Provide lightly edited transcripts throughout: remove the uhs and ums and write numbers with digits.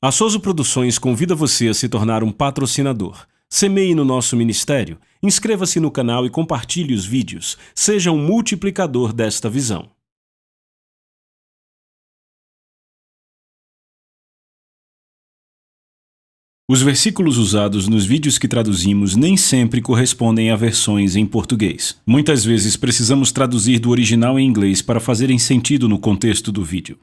A Soso Produções convida você a se tornar um patrocinador. Semeie no nosso ministério, inscreva-se no canal e compartilhe os vídeos. Seja um multiplicador desta visão. Os versículos usados nos vídeos que traduzimos nem sempre correspondem a versões em português. Muitas vezes precisamos traduzir do original em inglês para fazerem sentido no contexto do vídeo.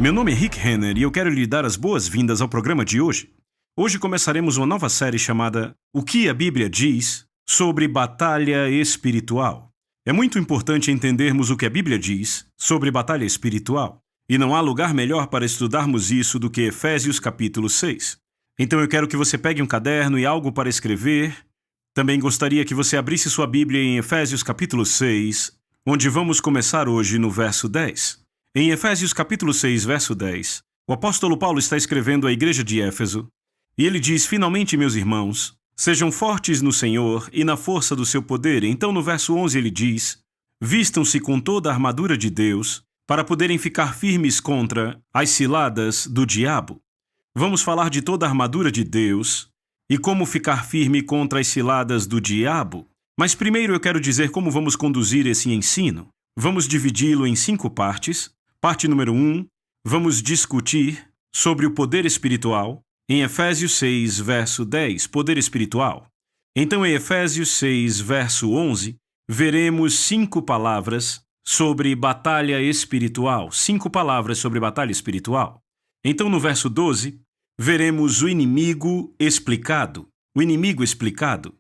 Meu nome é Rick Renner e eu quero lhe dar as boas-vindas ao programa de hoje. Hoje começaremos uma nova série chamada O que a Bíblia diz sobre batalha espiritual. É muito importante entendermos o que a Bíblia diz sobre batalha espiritual, e não há lugar melhor para estudarmos isso do que Efésios capítulo 6. Então eu quero que você pegue um caderno e algo para escrever. Também gostaria que você abrisse sua Bíblia em Efésios capítulo 6, onde vamos começar hoje no verso 10. Em Efésios capítulo 6, verso 10, o apóstolo Paulo está escrevendo à igreja de Éfeso, e ele diz: "Finalmente, meus irmãos, sejam fortes no Senhor e na força do seu poder." Então, no verso 11, ele diz: "Vistam-se com toda a armadura de Deus, para poderem ficar firmes contra as ciladas do diabo." Vamos falar de toda a armadura de Deus e como ficar firme contra as ciladas do diabo. Mas primeiro eu quero dizer como vamos conduzir esse ensino. Vamos dividi-lo em 5 partes. Parte número 1, vamos discutir sobre o poder espiritual. Em Efésios 6, verso 10, poder espiritual. Então, em Efésios 6, verso 11, veremos 5 palavras sobre batalha espiritual. 5 palavras sobre batalha espiritual. Então, no verso 12, veremos o inimigo explicado. O inimigo explicado.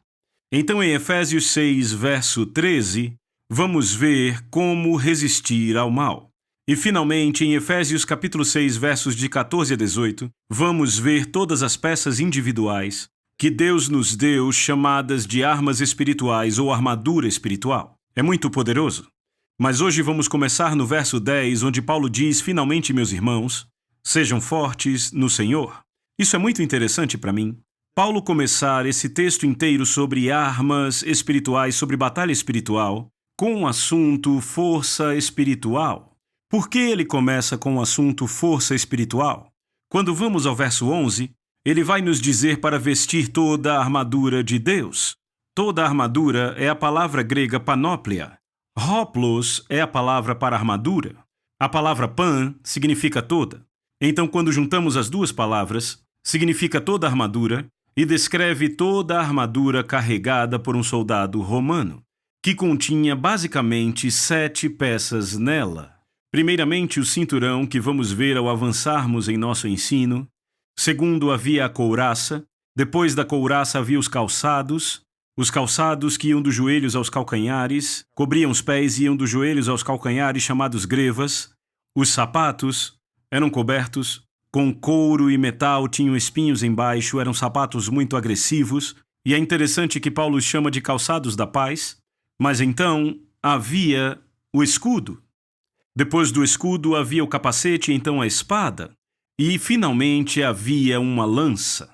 Então, em Efésios 6, verso 13, vamos ver como resistir ao mal. E finalmente, em Efésios capítulo 6, versos de 14 a 18, vamos ver todas as peças individuais que Deus nos deu, chamadas de armas espirituais ou armadura espiritual. É muito poderoso. Mas hoje vamos começar no verso 10, onde Paulo diz: "Finalmente, meus irmãos, sejam fortes no Senhor." Isso é muito interessante para mim. Paulo começar esse texto inteiro sobre armas espirituais, sobre batalha espiritual, com o assunto força espiritual. Por que ele começa com o assunto força espiritual? Quando vamos ao verso 11, ele vai nos dizer para vestir toda a armadura de Deus. Toda a armadura é a palavra grega panóplia. Hoplos é a palavra para armadura. A palavra pan significa toda. Então, quando juntamos as duas palavras, significa toda a armadura e descreve toda a armadura carregada por um soldado romano, que continha basicamente 7 peças nela. Primeiramente, o cinturão, que vamos ver ao avançarmos em nosso ensino. Segundo, havia a couraça. Depois da couraça havia os calçados que iam dos joelhos aos calcanhares, cobriam os pés e iam dos joelhos aos calcanhares, chamados grevas. Os sapatos eram cobertos com couro e metal, tinham espinhos embaixo, eram sapatos muito agressivos, e é interessante que Paulo os chama de calçados da paz. Mas então havia o escudo. Depois do escudo havia o capacete, então a espada, e finalmente havia uma lança.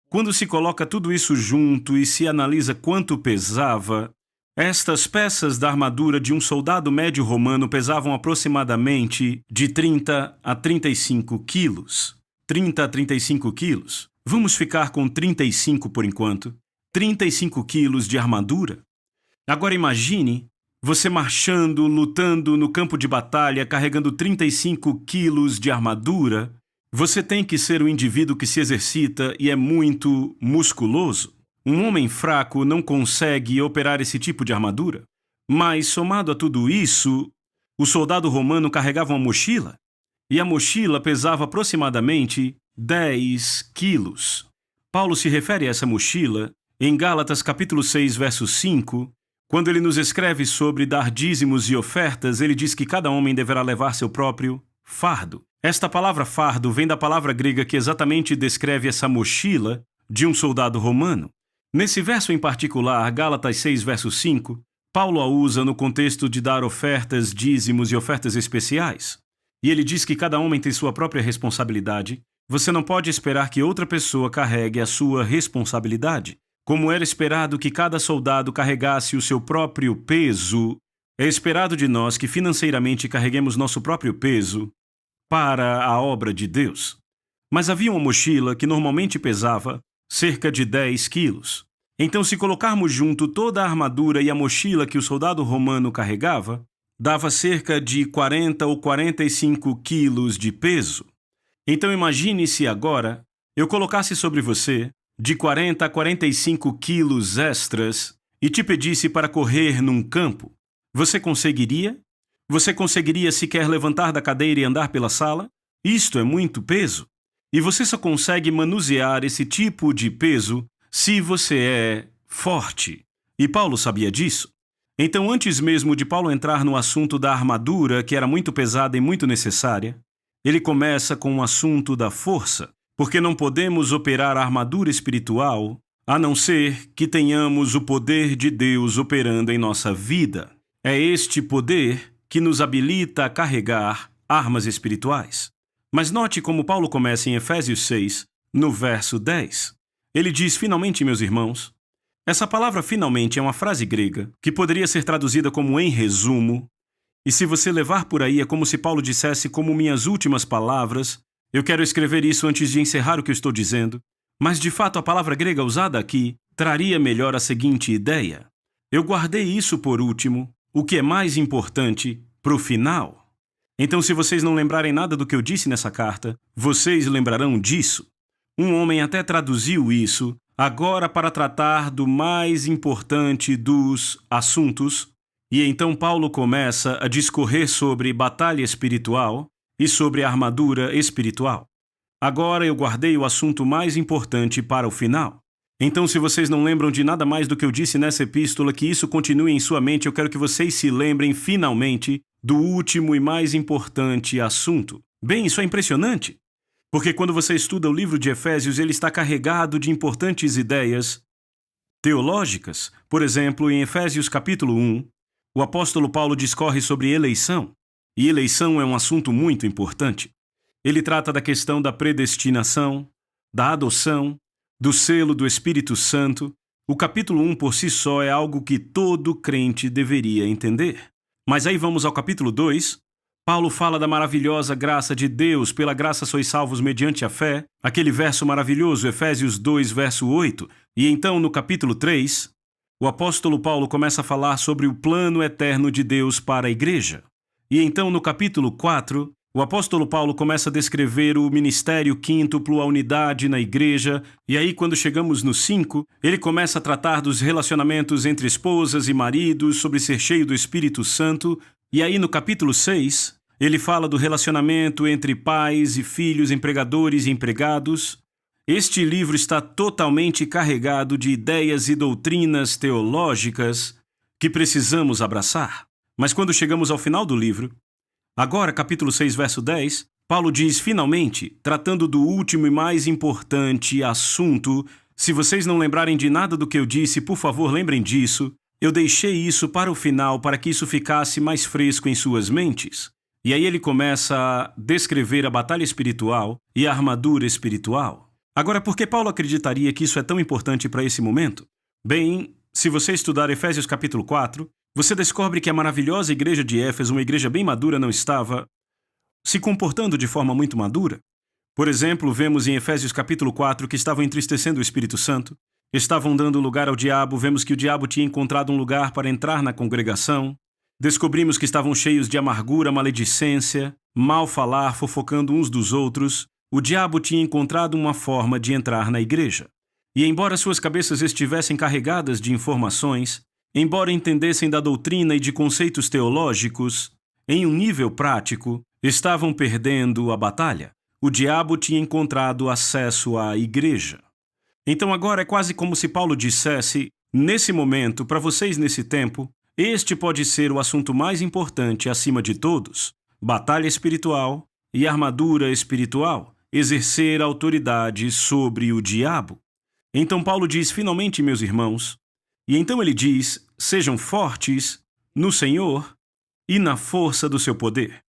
Quando se coloca tudo isso junto e se analisa quanto pesava, estas peças da armadura de um soldado médio romano pesavam aproximadamente de 30 a 35 quilos. 30 a 35 quilos. Vamos ficar com 35 por enquanto. 35 quilos de armadura. Agora imagine você marchando, lutando no campo de batalha, carregando 35 quilos de armadura. Você tem que ser um indivíduo que se exercita e é muito musculoso. Um homem fraco não consegue operar esse tipo de armadura. Mas, somado a tudo isso, o soldado romano carregava uma mochila, e a mochila pesava aproximadamente 10 quilos. Paulo se refere a essa mochila em Gálatas capítulo 6, verso 5, quando ele nos escreve sobre dar dízimos e ofertas. Ele diz que cada homem deverá levar seu próprio fardo. Esta palavra fardo vem da palavra grega que exatamente descreve essa mochila de um soldado romano. Nesse verso em particular, Gálatas 6, verso 5, Paulo a usa no contexto de dar ofertas, dízimos e ofertas especiais. E ele diz que cada homem tem sua própria responsabilidade. Você não pode esperar que outra pessoa carregue a sua responsabilidade. Como era esperado que cada soldado carregasse o seu próprio peso, é esperado de nós que financeiramente carreguemos nosso próprio peso para a obra de Deus. Mas havia uma mochila que normalmente pesava cerca de 10 quilos. Então, se colocarmos junto toda a armadura e a mochila que o soldado romano carregava, dava cerca de 40 ou 45 quilos de peso. Então, imagine se agora eu colocasse sobre você de 40 a 45 quilos extras e te pedisse para correr num campo. Você conseguiria? Você conseguiria sequer levantar da cadeira e andar pela sala? Isto é muito peso. E você só consegue manusear esse tipo de peso se você é forte. E Paulo sabia disso. Então, antes mesmo de Paulo entrar no assunto da armadura, que era muito pesada e muito necessária, ele começa com o assunto da força, porque não podemos operar a armadura espiritual a não ser que tenhamos o poder de Deus operando em nossa vida. É este poder que nos habilita a carregar armas espirituais. Mas note como Paulo começa em Efésios 6, no verso 10. Ele diz, finalmente, meus irmãos. Essa palavra finalmente é uma frase grega que poderia ser traduzida como em resumo, e se você levar por aí é como se Paulo dissesse como minhas últimas palavras. Eu quero escrever isso antes de encerrar o que eu estou dizendo, mas de fato a palavra grega usada aqui traria melhor a seguinte ideia. Eu guardei isso por último, o que é mais importante, para o final. Então, se vocês não lembrarem nada do que eu disse nessa carta, vocês lembrarão disso. Um homem até traduziu isso, agora para tratar do mais importante dos assuntos, e então Paulo começa a discorrer sobre batalha espiritual e sobre a armadura espiritual. Agora eu guardei o assunto mais importante para o final. Então, se vocês não lembram de nada mais do que eu disse nessa epístola, que isso continue em sua mente, eu quero que vocês se lembrem finalmente do último e mais importante assunto. Bem, isso é impressionante, porque quando você estuda o livro de Efésios, ele está carregado de importantes ideias teológicas. Por exemplo, em Efésios capítulo 1, o apóstolo Paulo discorre sobre eleição, e eleição é um assunto muito importante. Ele trata da questão da predestinação, da adoção, do selo do Espírito Santo. O capítulo 1 por si só é algo que todo crente deveria entender. Mas aí vamos ao capítulo 2. Paulo fala da maravilhosa graça de Deus, pela graça sois salvos mediante a fé, aquele verso maravilhoso, Efésios 2, verso 8. E então, no capítulo 3, o apóstolo Paulo começa a falar sobre o plano eterno de Deus para a igreja. E então, no capítulo 4, o apóstolo Paulo começa a descrever o ministério quíntuplo, a unidade na igreja, e aí quando chegamos no 5, ele começa a tratar dos relacionamentos entre esposas e maridos, sobre ser cheio do Espírito Santo, e aí no capítulo 6, ele fala do relacionamento entre pais e filhos, empregadores e empregados. Este livro está totalmente carregado de ideias e doutrinas teológicas que precisamos abraçar. Mas quando chegamos ao final do livro, agora, capítulo 6, verso 10, Paulo diz, finalmente, tratando do último e mais importante assunto, se vocês não lembrarem de nada do que eu disse, por favor, lembrem disso. Eu deixei isso para o final para que isso ficasse mais fresco em suas mentes. E aí ele começa a descrever a batalha espiritual e a armadura espiritual. Agora, por que Paulo acreditaria que isso é tão importante para esse momento? Bem, se você estudar Efésios capítulo 4, você descobre que a maravilhosa igreja de Éfeso, uma igreja bem madura, não estava se comportando de forma muito madura. Por exemplo, vemos em Efésios capítulo 4 que estavam entristecendo o Espírito Santo, estavam dando lugar ao diabo, vemos que o diabo tinha encontrado um lugar para entrar na congregação, descobrimos que estavam cheios de amargura, maledicência, mal falar, fofocando uns dos outros. O diabo tinha encontrado uma forma de entrar na igreja. E embora suas cabeças estivessem carregadas de informações, embora entendessem da doutrina e de conceitos teológicos, em um nível prático, estavam perdendo a batalha. O diabo tinha encontrado acesso à igreja. Então agora é quase como se Paulo dissesse, nesse momento, para vocês nesse tempo, este pode ser o assunto mais importante acima de todos. Batalha espiritual, e armadura espiritual, exercer autoridade sobre o diabo. Então Paulo diz, finalmente, meus irmãos, e então ele diz, sejam fortes no Senhor e na força do seu poder.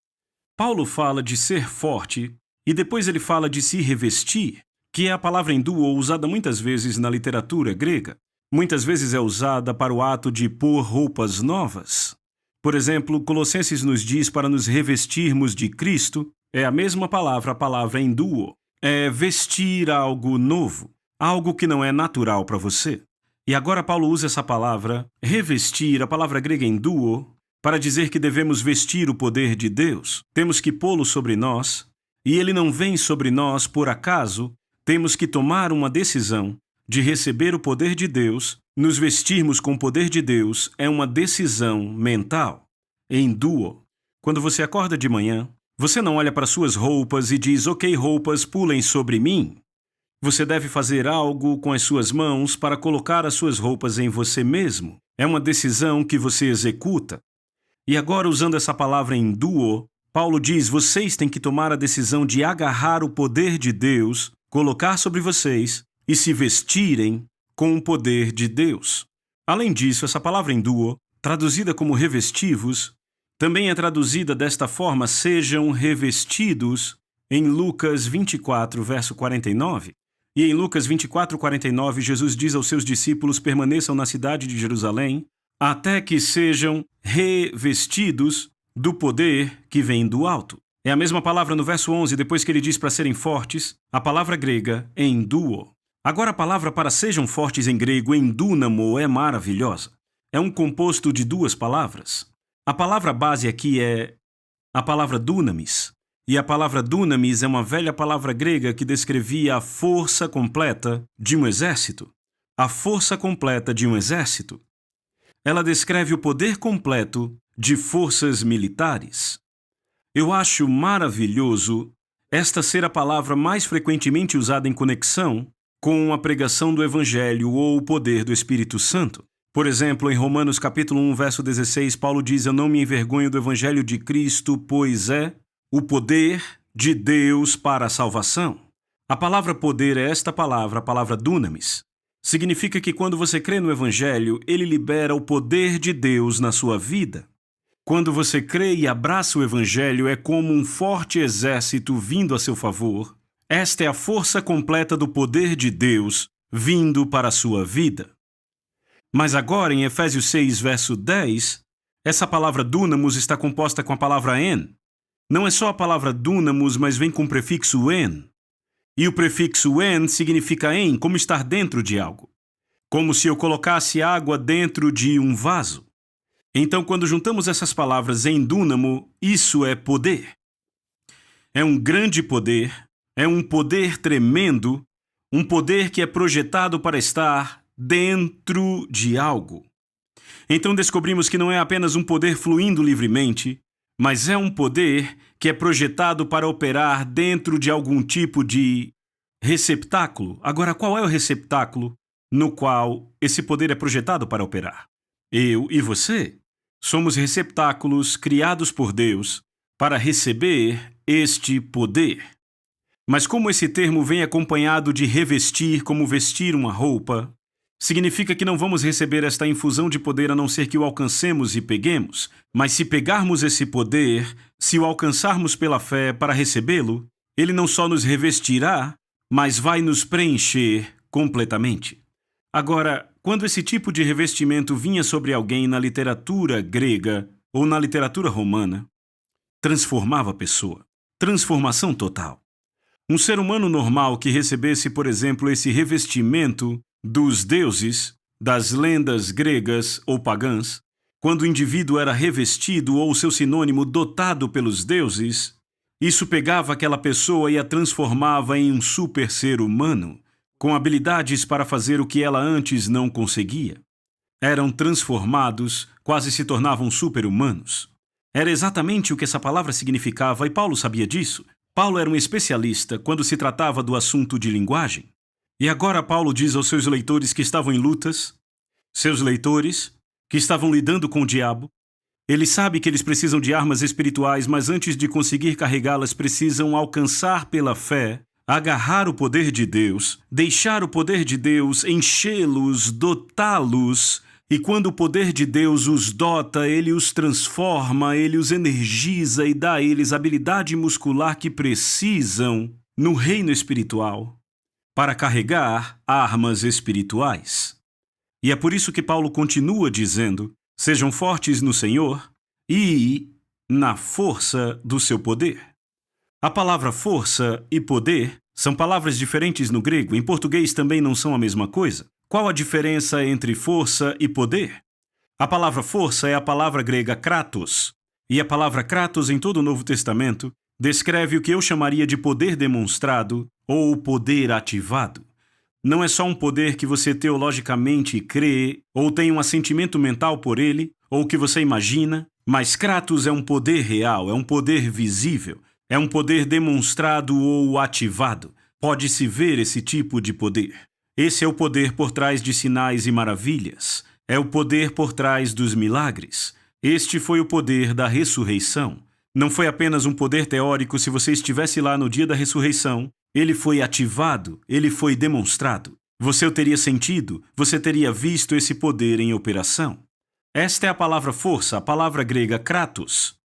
Paulo fala de ser forte e depois ele fala de se revestir, que é a palavra enduo usada muitas vezes na literatura grega. Muitas vezes é usada para o ato de pôr roupas novas. Por exemplo, Colossenses nos diz para nos revestirmos de Cristo, é a mesma palavra, a palavra enduo. É vestir algo novo, algo que não é natural para você. E agora Paulo usa essa palavra, revestir, a palavra grega enduo, para dizer que devemos vestir o poder de Deus. Temos que pô-lo sobre nós, e ele não vem sobre nós por acaso. Temos que tomar uma decisão de receber o poder de Deus, nos vestirmos com o poder de Deus, é uma decisão mental. Enduo. Quando você acorda de manhã, você não olha para suas roupas e diz, ok, roupas, pulem sobre mim. Você deve fazer algo com as suas mãos para colocar as suas roupas em você mesmo. É uma decisão que você executa. E agora, usando essa palavra enduo, Paulo diz, vocês têm que tomar a decisão de agarrar o poder de Deus, colocar sobre vocês e se vestirem com o poder de Deus. Além disso, essa palavra enduo, traduzida como revestivos, também é traduzida desta forma, sejam revestidos, em Lucas 24, verso 49. E em Lucas 24, 49, Jesus diz aos seus discípulos, permaneçam na cidade de Jerusalém, até que sejam revestidos do poder que vem do alto. É a mesma palavra no verso 11, depois que ele diz para serem fortes, a palavra grega enduo. Agora a palavra para sejam fortes em grego, endúnamo, é maravilhosa. É um composto de duas palavras. A palavra base aqui é a palavra dunamis. E a palavra dunamis é uma velha palavra grega que descrevia a força completa de um exército. A força completa de um exército. Ela descreve o poder completo de forças militares. Eu acho maravilhoso esta ser a palavra mais frequentemente usada em conexão com a pregação do Evangelho ou o poder do Espírito Santo. Por exemplo, em Romanos capítulo 1, verso 16, Paulo diz, eu não me envergonho do Evangelho de Cristo, pois é o poder de Deus para a salvação. A palavra poder é esta palavra, a palavra dunamis. Significa que quando você crê no Evangelho, ele libera o poder de Deus na sua vida. Quando você crê e abraça o Evangelho, é como um forte exército vindo a seu favor. Esta é a força completa do poder de Deus vindo para a sua vida. Mas agora, em Efésios 6, verso 10, essa palavra dunamus está composta com a palavra en. Não é só a palavra dunamus, mas vem com o prefixo en. E o prefixo en significa em, como estar dentro de algo. Como se eu colocasse água dentro de um vaso. Então, quando juntamos essas palavras em dúnamo, isso é poder. É um grande poder, é um poder tremendo, um poder que é projetado para estar dentro de algo. Então descobrimos que não é apenas um poder fluindo livremente, mas é um poder que é projetado para operar dentro de algum tipo de receptáculo. Agora, qual é o receptáculo no qual esse poder é projetado para operar? Eu e você somos receptáculos criados por Deus para receber este poder. Mas como esse termo vem acompanhado de revestir, como vestir uma roupa, significa que não vamos receber esta infusão de poder a não ser que o alcancemos e peguemos. Mas se pegarmos esse poder, se o alcançarmos pela fé para recebê-lo, ele não só nos revestirá, mas vai nos preencher completamente. Agora, quando esse tipo de revestimento vinha sobre alguém na literatura grega ou na literatura romana, transformava a pessoa. Transformação total. Um ser humano normal que recebesse, por exemplo, esse revestimento dos deuses, das lendas gregas ou pagãs, quando o indivíduo era revestido ou seu sinônimo dotado pelos deuses, isso pegava aquela pessoa e a transformava em um super ser humano, com habilidades para fazer o que ela antes não conseguia. Eram transformados, quase se tornavam super-humanos. Era exatamente o que essa palavra significava e Paulo sabia disso. Paulo era um especialista quando se tratava do assunto de linguagem. E agora Paulo diz aos seus leitores que estavam em lutas, seus leitores que estavam lidando com o diabo, Ele sabe que eles precisam de armas espirituais, mas antes de conseguir carregá-las, precisam alcançar pela fé, agarrar o poder de Deus, deixar o poder de Deus enchê-los, dotá-los. E quando o poder de Deus os dota, ele os transforma, ele os energiza e dá a eles a habilidade muscular que precisam no reino espiritual para carregar armas espirituais. E é por isso que Paulo continua dizendo: sejam fortes no Senhor e na força do seu poder. A palavra força e poder são palavras diferentes no grego. Em português também não são a mesma coisa. Qual a diferença entre força e poder? A palavra força é a palavra grega kratos, e a palavra kratos em todo o Novo Testamento descreve o que eu chamaria de poder demonstrado ou poder ativado. Não é só um poder que você teologicamente crê ou tem um assentimento mental por ele, ou que você imagina, mas kratos é um poder real, é um poder visível, é um poder demonstrado ou ativado. Pode-se ver esse tipo de poder. Esse é o poder por trás de sinais e maravilhas. É o poder por trás dos milagres. Este foi o poder da ressurreição. Não foi apenas um poder teórico. Se você estivesse lá no dia da ressurreição, ele foi ativado, ele foi demonstrado. Você o teria sentido, você teria visto esse poder em operação. Esta é a palavra força, a palavra grega kratos.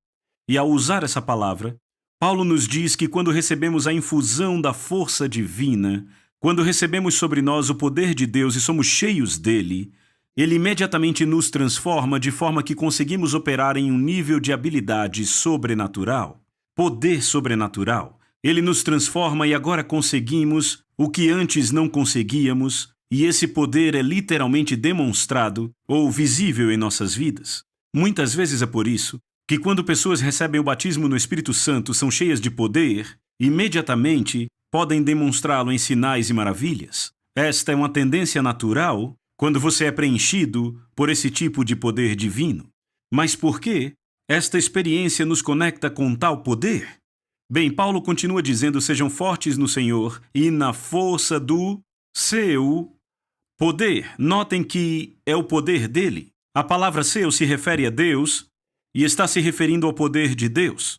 E ao usar essa palavra, Paulo nos diz que quando recebemos a infusão da força divina, quando recebemos sobre nós o poder de Deus e somos cheios dele, ele imediatamente nos transforma de forma que conseguimos operar em um nível de habilidade sobrenatural, poder sobrenatural. Ele nos transforma e agora conseguimos o que antes não conseguíamos, e esse poder é literalmente demonstrado ou visível em nossas vidas. Muitas vezes é por isso que quando pessoas recebem o batismo no Espírito Santo são cheias de poder, imediatamente podem demonstrá-lo em sinais e maravilhas. Esta é uma tendência natural quando você é preenchido por esse tipo de poder divino. Mas por que esta experiência nos conecta com tal poder? Bem, Paulo continua dizendo: sejam fortes no Senhor e na força do seu poder. Notem que é o poder dele. A palavra seu se refere a Deus e está se referindo ao poder de Deus.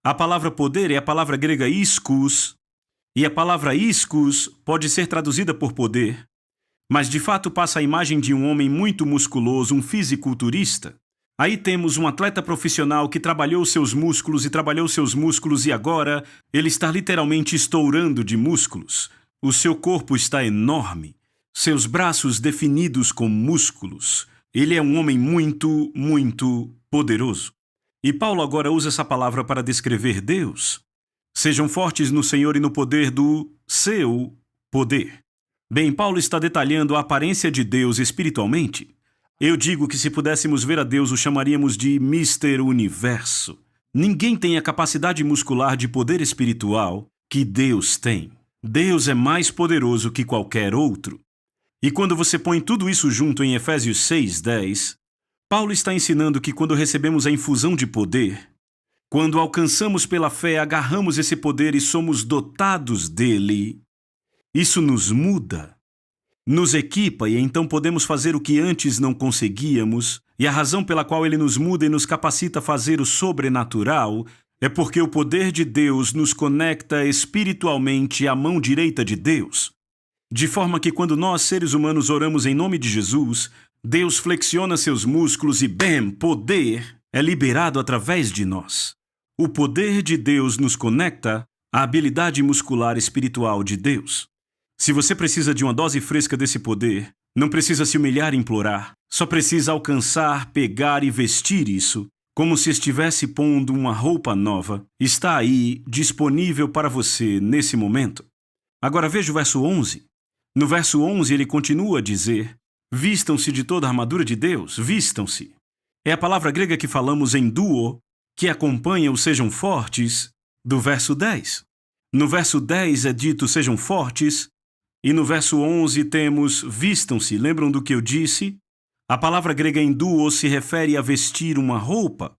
A palavra poder é a palavra grega ischus, e a palavra ischus pode ser traduzida por poder, mas de fato passa a imagem de um homem muito musculoso, um fisiculturista. Aí temos um atleta profissional que trabalhou seus músculos e agora ele está literalmente estourando de músculos. O seu corpo está enorme, seus braços definidos com músculos. Ele é um homem muito, muito poderoso. E Paulo agora usa essa palavra para descrever Deus. Sejam fortes no Senhor e no poder do seu poder. Bem, Paulo está detalhando a aparência de Deus espiritualmente. Eu digo que se pudéssemos ver a Deus, o chamaríamos de Mister Universo. Ninguém tem a capacidade muscular de poder espiritual que Deus tem. Deus é mais poderoso que qualquer outro. E quando você põe tudo isso junto em Efésios 6:10, Paulo está ensinando que quando recebemos a infusão de poder, quando alcançamos pela fé, agarramos esse poder e somos dotados dele, isso nos muda, nos equipa e então podemos fazer o que antes não conseguíamos, e a razão pela qual ele nos muda e nos capacita a fazer o sobrenatural é porque o poder de Deus nos conecta espiritualmente à mão direita de Deus. De forma que quando nós, seres humanos, oramos em nome de Jesus, Deus flexiona seus músculos e, bam, poder é liberado através de nós. O poder de Deus nos conecta à habilidade muscular espiritual de Deus. Se você precisa de uma dose fresca desse poder, não precisa se humilhar e implorar, só precisa alcançar, pegar e vestir isso, como se estivesse pondo uma roupa nova. Está aí, disponível para você nesse momento. Agora veja o verso 11. No verso 11 ele continua a dizer: vistam-se de toda a armadura de Deus, vistam-se. É a palavra grega que falamos em duo, que acompanha o sejam fortes, do verso 10. No verso 10 é dito sejam fortes, e no verso 11 temos vistam-se. Lembram do que eu disse? A palavra grega em duo se refere a vestir uma roupa.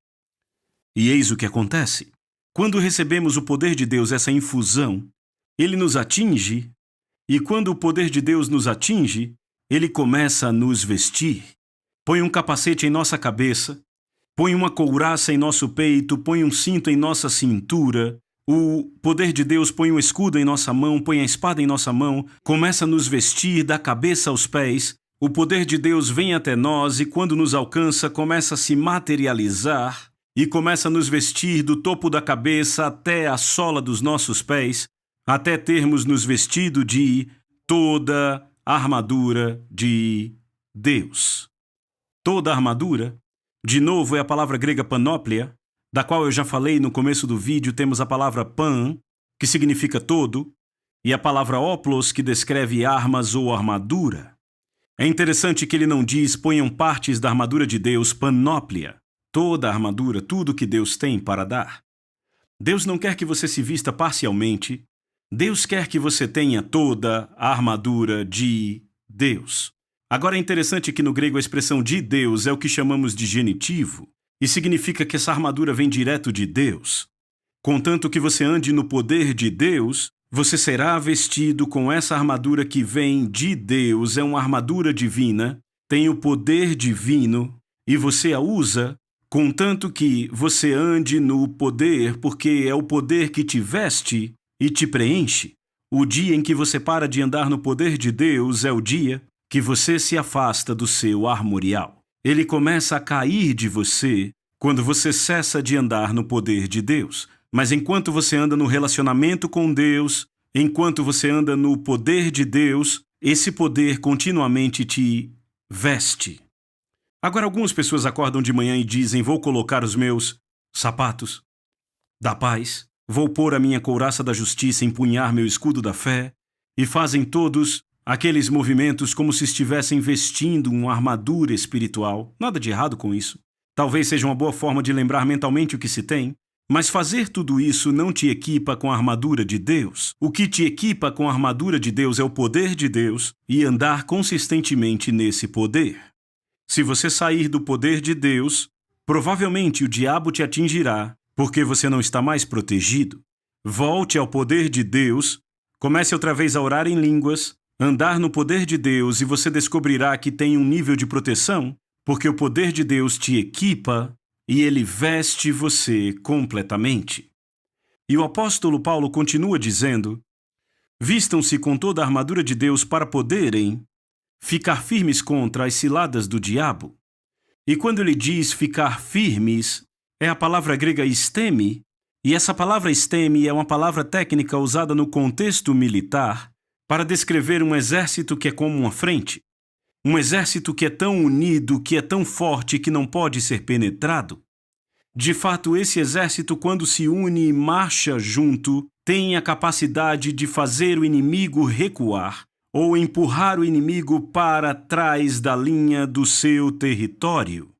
E eis o que acontece. Quando recebemos o poder de Deus, essa infusão, ele nos atinge, e quando o poder de Deus nos atinge, ele começa a nos vestir. Põe um capacete em nossa cabeça, põe uma couraça em nosso peito, põe um cinto em nossa cintura. O poder de Deus põe um escudo em nossa mão, põe a espada em nossa mão, começa a nos vestir da cabeça aos pés. O poder de Deus vem até nós e quando nos alcança, começa a se materializar e começa a nos vestir do topo da cabeça até a sola dos nossos pés, até termos nos vestido de toda a armadura de Deus. Toda a armadura, de novo, é a palavra grega panóplia, da qual eu já falei no começo do vídeo. Temos a palavra pan, que significa todo, e a palavra óplos, que descreve armas ou armadura. É interessante que ele não diz ponham partes da armadura de Deus, panóplia. Toda a armadura, tudo que Deus tem para dar. Deus não quer que você se vista parcialmente. Deus quer que você tenha toda a armadura de Deus. Agora é interessante que no grego a expressão de Deus é o que chamamos de genitivo, e significa que essa armadura vem direto de Deus. Contanto que você ande no poder de Deus, você será vestido com essa armadura que vem de Deus, é uma armadura divina, tem o poder divino, e você a usa, contanto que você ande no poder, porque é o poder que te veste e te preenche. O dia em que você para de andar no poder de Deus é o dia que você se afasta do seu armorial. Ele começa a cair de você quando você cessa de andar no poder de Deus. Mas enquanto você anda no relacionamento com Deus, enquanto você anda no poder de Deus, esse poder continuamente te veste. Agora, algumas pessoas acordam de manhã e dizem: vou colocar os meus sapatos da paz, vou pôr a minha couraça da justiça, empunhar meu escudo da fé, e fazem todos aqueles movimentos como se estivessem vestindo uma armadura espiritual. Nada de errado com isso. Talvez seja uma boa forma de lembrar mentalmente o que se tem, mas fazer tudo isso não te equipa com a armadura de Deus. O que te equipa com a armadura de Deus é o poder de Deus e andar consistentemente nesse poder. Se você sair do poder de Deus, provavelmente o diabo te atingirá, porque você não está mais protegido. Volte ao poder de Deus, comece outra vez a orar em línguas, andar no poder de Deus, e você descobrirá que tem um nível de proteção, porque o poder de Deus te equipa e ele veste você completamente. E o apóstolo Paulo continua dizendo: vistam-se com toda a armadura de Deus para poderem ficar firmes contra as ciladas do diabo. E quando ele diz ficar firmes, é a palavra grega esteme, e essa palavra esteme é uma palavra técnica usada no contexto militar para descrever um exército que é como uma frente. Um exército que é tão unido, que é tão forte que não pode ser penetrado. De fato, esse exército, quando se une e marcha junto, tem a capacidade de fazer o inimigo recuar ou empurrar o inimigo para trás da linha do seu território.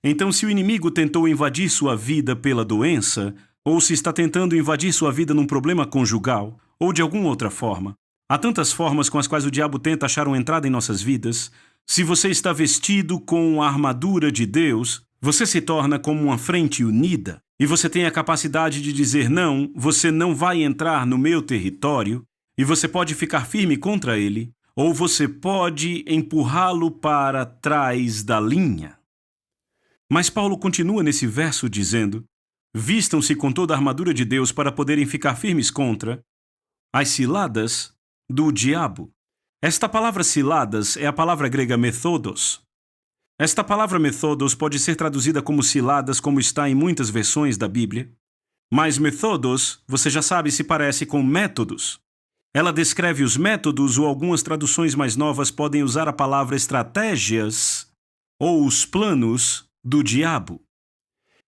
Então, se o inimigo tentou invadir sua vida pela doença, ou se está tentando invadir sua vida num problema conjugal, ou de alguma outra forma, há tantas formas com as quais o diabo tenta achar uma entrada em nossas vidas. Se você está vestido com a armadura de Deus, você se torna como uma frente unida, e você tem a capacidade de dizer: não, você não vai entrar no meu território, e você pode ficar firme contra ele, ou você pode empurrá-lo para trás da linha. Mas Paulo continua nesse verso dizendo: vistam-se com toda a armadura de Deus para poderem ficar firmes contra as ciladas do diabo. Esta palavra ciladas é a palavra grega methodos. Esta palavra methodos pode ser traduzida como ciladas, como está em muitas versões da Bíblia. Mas methodos, você já sabe, se parece com métodos. Ela descreve os métodos, ou algumas traduções mais novas podem usar a palavra estratégias ou os planos do diabo.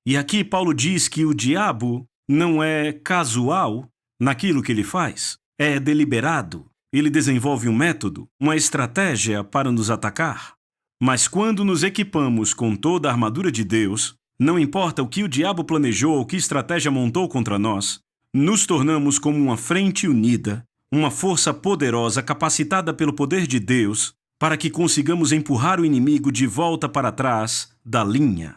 E aqui Paulo diz que o diabo não é casual naquilo que ele faz, é deliberado. Ele desenvolve um método, uma estratégia para nos atacar. Mas quando nos equipamos com toda a armadura de Deus, não importa o que o diabo planejou ou que estratégia montou contra nós, nos tornamos como uma frente unida, uma força poderosa capacitada pelo poder de Deus para que consigamos empurrar o inimigo de volta para trás da linha.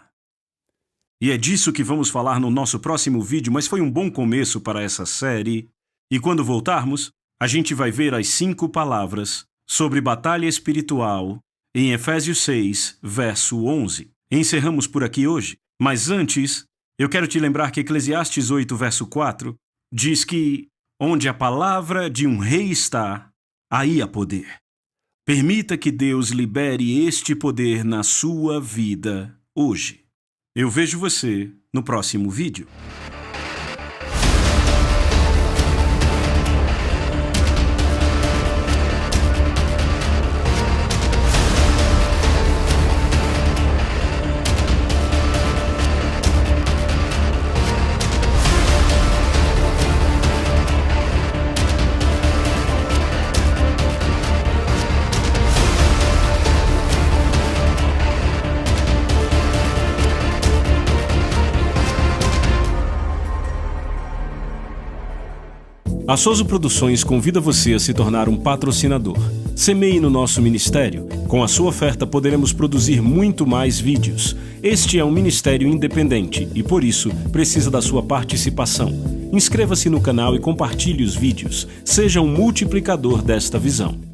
E é disso que vamos falar no nosso próximo vídeo, mas foi um bom começo para essa série. E quando voltarmos, a gente vai ver as 5 palavras sobre batalha espiritual em Efésios 6, verso 11. Encerramos por aqui hoje, mas antes, eu quero te lembrar que Eclesiastes 8, verso 4, diz que onde a palavra de um rei está, aí há poder. Permita que Deus libere este poder na sua vida hoje. Eu vejo você no próximo vídeo. A Soso Produções convida você a se tornar um patrocinador. Semeie no nosso ministério. Com a sua oferta poderemos produzir muito mais vídeos. Este é um ministério independente e, por isso, precisa da sua participação. Inscreva-se no canal e compartilhe os vídeos. Seja um multiplicador desta visão.